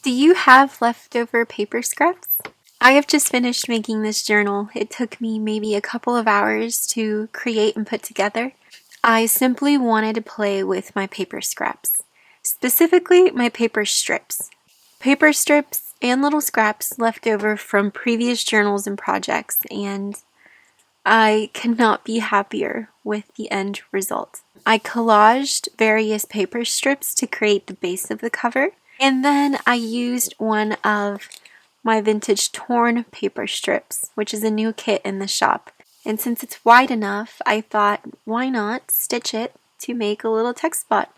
Do you have leftover paper scraps? I have just finished making this journal. It took me maybe a couple of hours to create and put together. I simply wanted to play with my paper scraps, specifically my paper strips. Paper strips and little scraps left over from previous journals and projects, and I cannot be happier with the end result. I collaged various paper strips to create the base of the cover, and then I used one of my vintage torn paper strips, which is a new kit in the shop. And since it's wide enough, I thought, why not stitch it to make a little text spot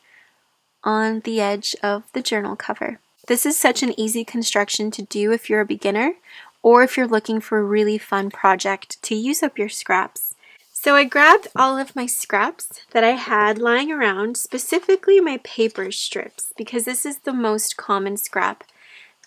on the edge of the journal cover. This is such an easy construction to do if you're a beginner or if you're looking for a really fun project to use up your scraps. So I grabbed all of my scraps that I had lying around, specifically my paper strips, because this is the most common scrap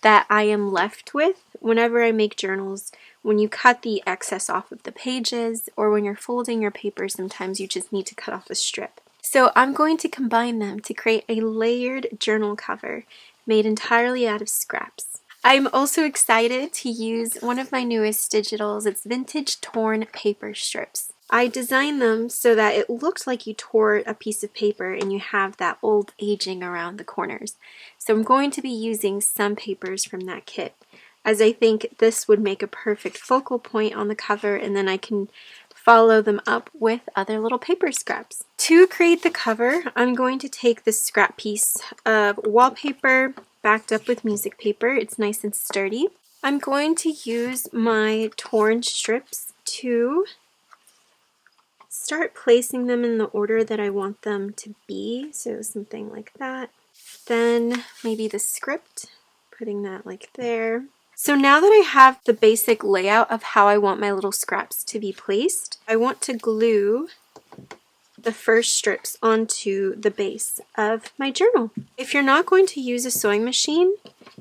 that I am left with whenever I make journals. When you cut the excess off of the pages or when you're folding your paper, sometimes you just need to cut off a strip. So I'm going to combine them to create a layered journal cover made entirely out of scraps. I'm also excited to use one of my newest digitals. It's vintage torn paper strips. I designed them so that it looked like you tore a piece of paper and you have that old aging around the corners. So I'm going to be using some papers from that kit, as I think this would make a perfect focal point on the cover, and then I can follow them up with other little paper scraps. To create the cover, I'm going to take this scrap piece of wallpaper backed up with music paper. It's nice and sturdy. I'm going to use my torn strips to start placing them in the order that I want them to be, so something like that. Then maybe the script, putting that like there. So now that I have the basic layout of how I want my little scraps to be placed, I want to glue the first strips onto the base of my journal. If you're not going to use a sewing machine,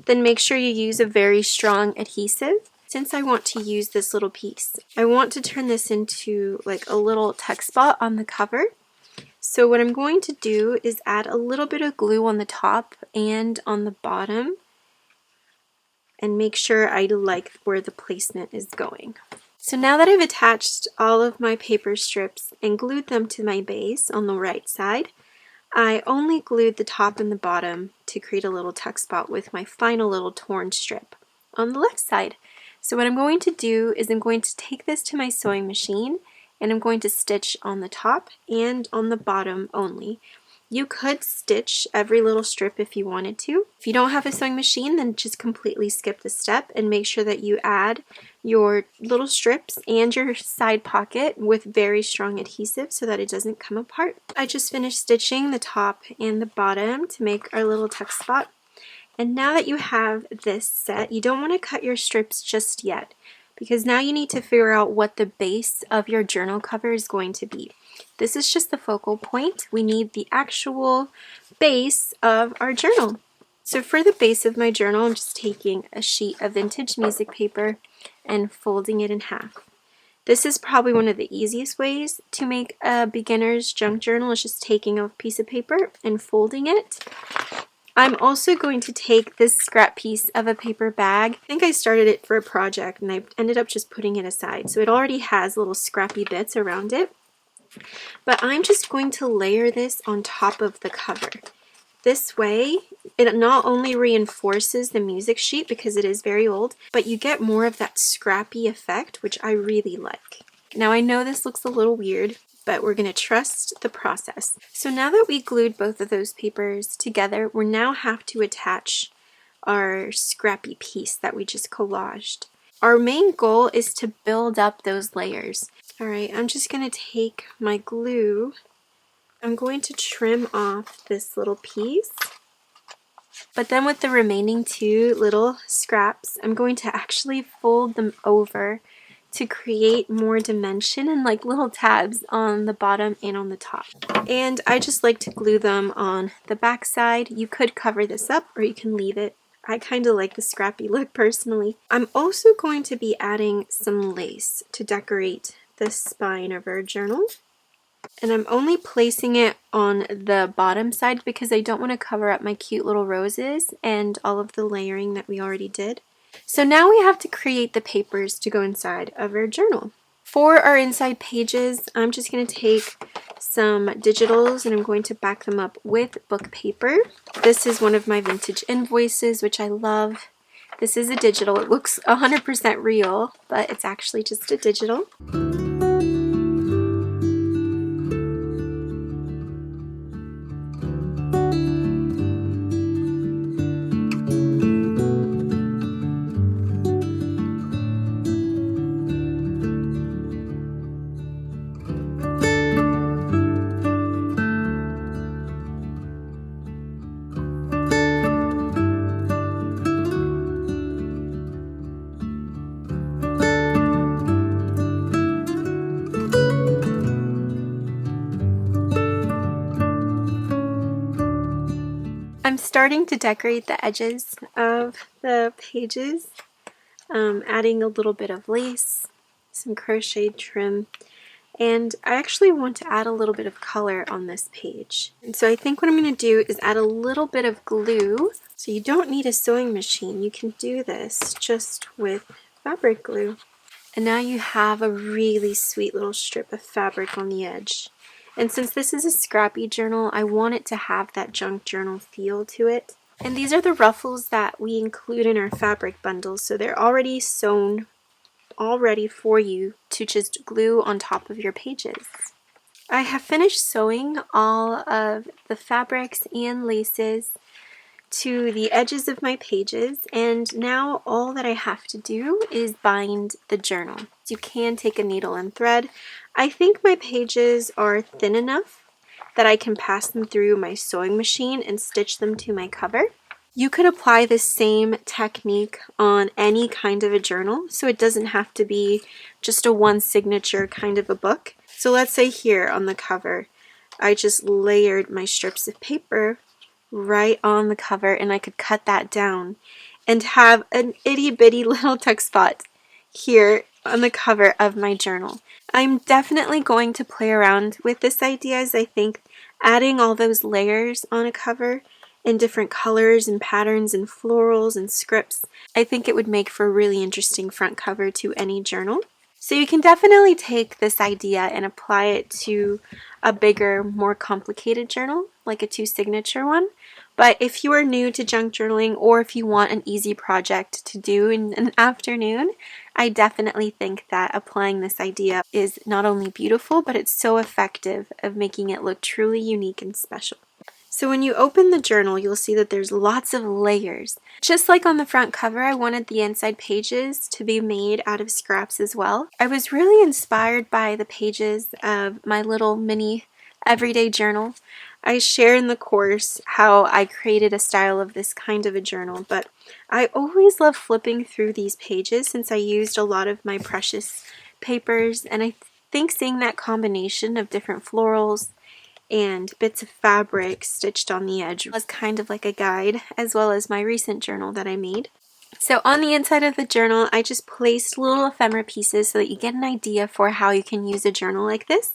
then make sure you use a very strong adhesive. Since I want to use this little piece, I want to turn this into like a little text spot on the cover. So what I'm going to do is add a little bit of glue on the top and on the bottom and make sure I like where the placement is going. So now that I've attached all of my paper strips and glued them to my base on the right side, I only glued the top and the bottom to create a little text spot with my final little torn strip on the left side. So what I'm going to do is I'm going to take this to my sewing machine and I'm going to stitch on the top and on the bottom only. You could stitch every little strip if you wanted to. If you don't have a sewing machine, then just completely skip the step and make sure that you add your little strips and your side pocket with very strong adhesive so that it doesn't come apart. I just finished stitching the top and the bottom to make our little text spot. And now that you have this set, you don't want to cut your strips just yet, because now you need to figure out what the base of your journal cover is going to be. This is just the focal point. We need the actual base of our journal. So for the base of my journal, I'm just taking a sheet of vintage music paper and folding it in half. This is probably one of the easiest ways to make a beginner's junk journal, is just taking a piece of paper and folding it. I'm also going to take this scrap piece of a paper bag. I think I started it for a project and I ended up just putting it aside. So it already has little scrappy bits around it. But I'm just going to layer this on top of the cover. This way, it not only reinforces the music sheet because it is very old, but you get more of that scrappy effect, which I really like. Now I know this looks a little weird, but we're going to trust the process. So now that we glued both of those papers together, we now have to attach our scrappy piece that we just collaged. Our main goal is to build up those layers. Alright, I'm just going to take my glue. I'm going to trim off this little piece. But then with the remaining two little scraps, I'm going to actually fold them over to create more dimension and like little tabs on the bottom and on the top. And I just like to glue them on the back side. You could cover this up or you can leave it. I kind of like the scrappy look personally. I'm also going to be adding some lace to decorate the spine of our journal. And I'm only placing it on the bottom side because I don't want to cover up my cute little roses and all of the layering that we already did. So now we have to create the papers to go inside of our journal. For our inside pages, I'm just going to take some digitals and I'm going to back them up with book paper. This is one of my vintage invoices, which I love. This is a digital. It looks 100% real, but it's actually just a digital. I'm starting to decorate the edges of the pages, adding a little bit of lace, some crochet trim, and I actually want to add a little bit of color on this page. And so I think what I'm going to do is add a little bit of glue. So you don't need a sewing machine. You can do this just with fabric glue. And now you have a really sweet little strip of fabric on the edge. And since this is a scrappy journal, I want it to have that junk journal feel to it. And these are the ruffles that we include in our fabric bundles, so they're already sewn, all ready for you to just glue on top of your pages. I have finished sewing all of the fabrics and laces to the edges of my pages, and now all that I have to do is bind the journal. You can take a needle and thread. I think my pages are thin enough that I can pass them through my sewing machine and stitch them to my cover. You could apply the same technique on any kind of a journal, so it doesn't have to be just a one signature kind of a book. So let's say here on the cover, I just layered my strips of paper right on the cover, and I could cut that down and have an itty bitty little tuck spot here on the cover of my journal. I'm definitely going to play around with this idea, as I think adding all those layers on a cover in different colors and patterns and florals and scripts, I think it would make for a really interesting front cover to any journal. So you can definitely take this idea and apply it to a bigger, more complicated journal, like a two-signature one. But if you are new to junk journaling, or if you want an easy project to do in an afternoon, I definitely think that applying this idea is not only beautiful, but it's so effective of making it look truly unique and special. So when you open the journal, you'll see that there's lots of layers. Just like on the front cover, I wanted the inside pages to be made out of scraps as well. I was really inspired by the pages of my little mini everyday journal. I share in the course how I created a style of this kind of a journal, but I always love flipping through these pages since I used a lot of my precious papers, and I think seeing that combination of different florals and bits of fabric stitched on the edge was kind of like a guide, as well as my recent journal that I made. So on the inside of the journal, I just placed little ephemera pieces so that you get an idea for how you can use a journal like this,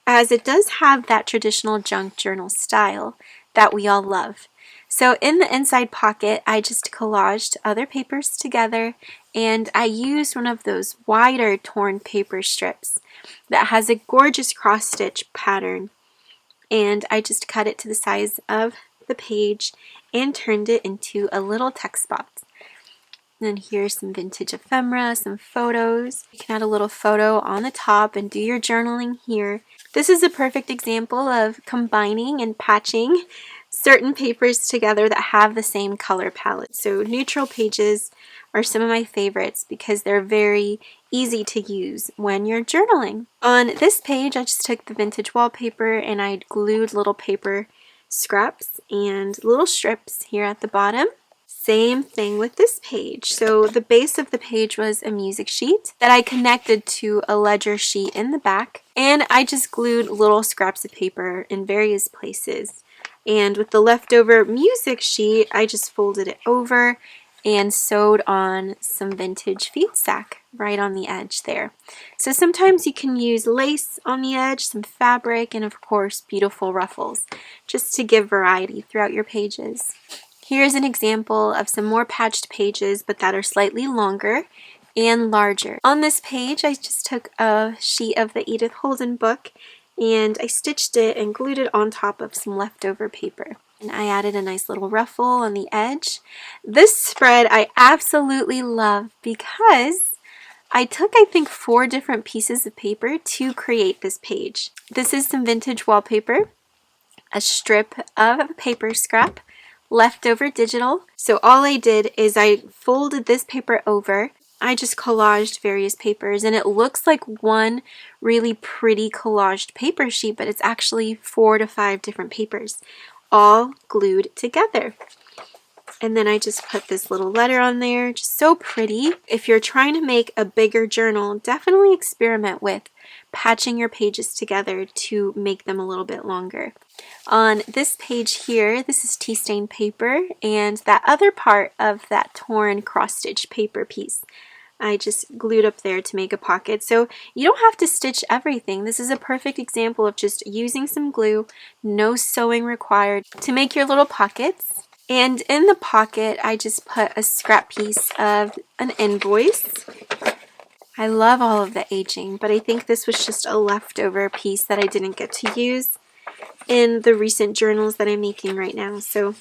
as it does have that traditional junk journal style that we all love. So in the inside pocket, I just collaged other papers together, and I used one of those wider torn paper strips that has a gorgeous cross-stitch pattern, and I just cut it to the size of the page and turned it into a little text spot. And then here's some vintage ephemera, some photos. You can add a little photo on the top and do your journaling here. This is a perfect example of combining and patching certain papers together that have the same color palette. So neutral pages are some of my favorites because they're very easy to use when you're journaling. On this page, I just took the vintage wallpaper and I glued little paper scraps and little strips here at the bottom. Same thing with this page. So the base of the page was a music sheet that I connected to a ledger sheet in the back, and I just glued little scraps of paper in various places. And with the leftover music sheet, I just folded it over and sewed on some vintage feed sack right on the edge there. So sometimes you can use lace on the edge, some fabric, and of course beautiful ruffles, just to give variety throughout your pages. Here's an example of some more patched pages, but that are slightly longer and larger. On this page, I just took a sheet of the Edith Holden book and I stitched it and glued it on top of some leftover paper. And I added a nice little ruffle on the edge. This spread I absolutely love because I took, I think, 4 different pieces of paper to create this page. This is some vintage wallpaper, a strip of paper scrap, leftover digital. So all I did is I folded this paper over. I just collaged various papers and it looks like one really pretty collaged paper sheet, but it's actually 4 to 5 different papers all glued together. And then I just put this little letter on there, just so pretty. If you're trying to make a bigger journal, definitely experiment with patching your pages together to make them a little bit longer. On this page here, this is tea stain paper, and that other part of that torn cross-stitch paper piece I just glued up there to make a pocket. So you don't have to stitch everything. This is a perfect example of just using some glue, no sewing required, to make your little pockets. And in the pocket, I just put a scrap piece of an invoice. I love all of the aging, but I think this was just a leftover piece that I didn't get to use in the recent journals that I'm making right now. So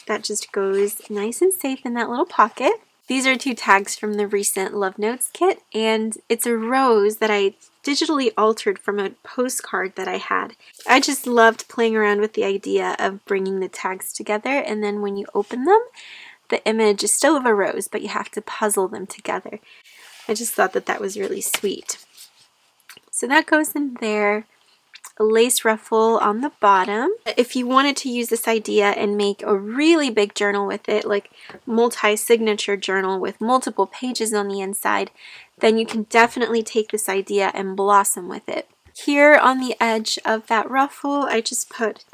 that just goes nice and safe in that little pocket. These are 2 tags from the recent Love Notes kit, and it's a rose that I digitally altered from a postcard that I had. I just loved playing around with the idea of bringing the tags together, and then when you open them, the image is still of a rose, but you have to puzzle them together. I just thought that that was really sweet. So that goes in there. A lace ruffle on the bottom. If you wanted to use this idea and make a really big journal with it, like multi-signature journal with multiple pages on the inside, then you can definitely take this idea and blossom with it. Here on the edge of that ruffle, I just put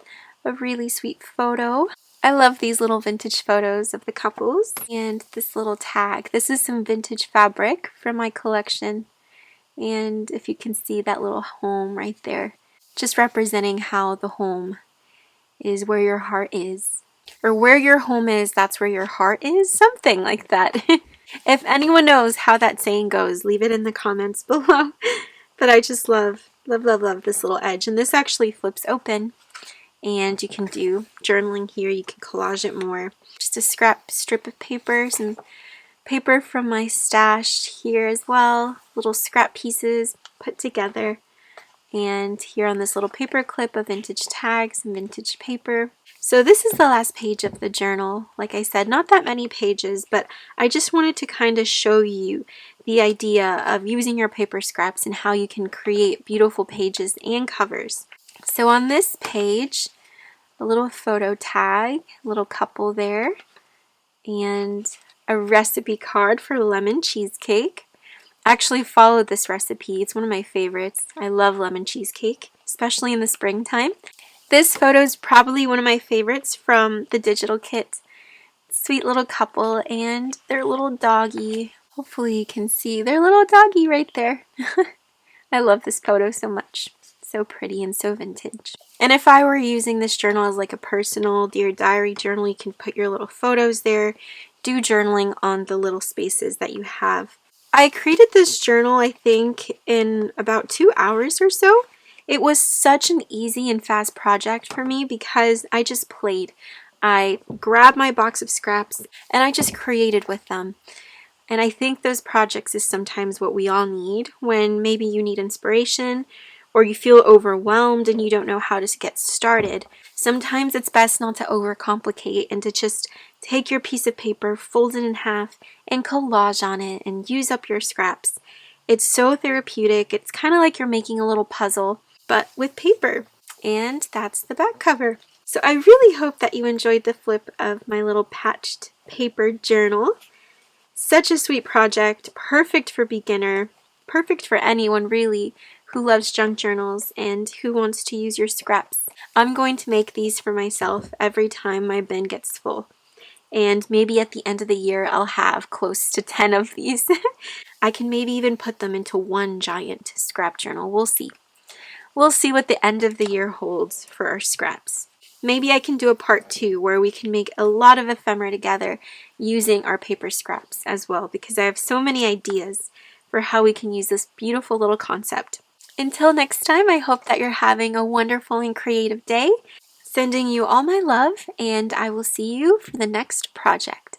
a really sweet photo. I love these little vintage photos of the couples. And this little tag. This is some vintage fabric from my collection. And if you can see that little home right there, just representing how the home is where your heart is. Or where your home is, that's where your heart is. Something like that. If anyone knows how that saying goes, leave it in the comments below. But I just love this little edge. And this actually flips open. And you can do journaling here. You can collage it more. Just a strip of paper. Some paper from my stash here as well. Little scrap pieces put together. And here on this little paper clip, a vintage tag, some vintage paper. So this is the last page of the journal. Like I said, not that many pages, but I just wanted to kind of show you the idea of using your paper scraps and how you can create beautiful pages and covers. So on this page, a little photo tag, a little couple there, and a recipe card for lemon cheesecake. I actually followed this recipe. It's one of my favorites. I love lemon cheesecake, especially in the springtime. This photo is probably one of my favorites from the digital kit. Sweet little couple and their little doggy. Hopefully you can see their little doggy right there. I love this photo so much. So pretty and so vintage. And if I were using this journal as like a personal Dear Diary journal, you can put your little photos there. Do journaling on the little spaces that you have. I created this journal, I think, in about 2 hours or so. It was such an easy and fast project for me because I just played. I grabbed my box of scraps and I just created with them. And I think those projects is sometimes what we all need when maybe you need inspiration or you feel overwhelmed and you don't know how to get started. Sometimes it's best not to overcomplicate and to just take your piece of paper, fold it in half, and collage on it and use up your scraps. It's so therapeutic. It's kind of like you're making a little puzzle, but with paper. And that's the back cover. So I really hope that you enjoyed the flip of my little patched paper journal. Such a sweet project, perfect for beginner, perfect for anyone really who loves junk journals and who wants to use your scraps. I'm going to make these for myself every time my bin gets full. And maybe at the end of the year, I'll have close to 10 of these. I can maybe even put them into one giant scrap journal. We'll see. We'll see what the end of the year holds for our scraps. Maybe I can do a part 2 where we can make a lot of ephemera together using our paper scraps as well, because I have so many ideas for how we can use this beautiful little concept. Until next time, I hope that you're having a wonderful and creative day. Sending you all my love, and I will see you for the next project.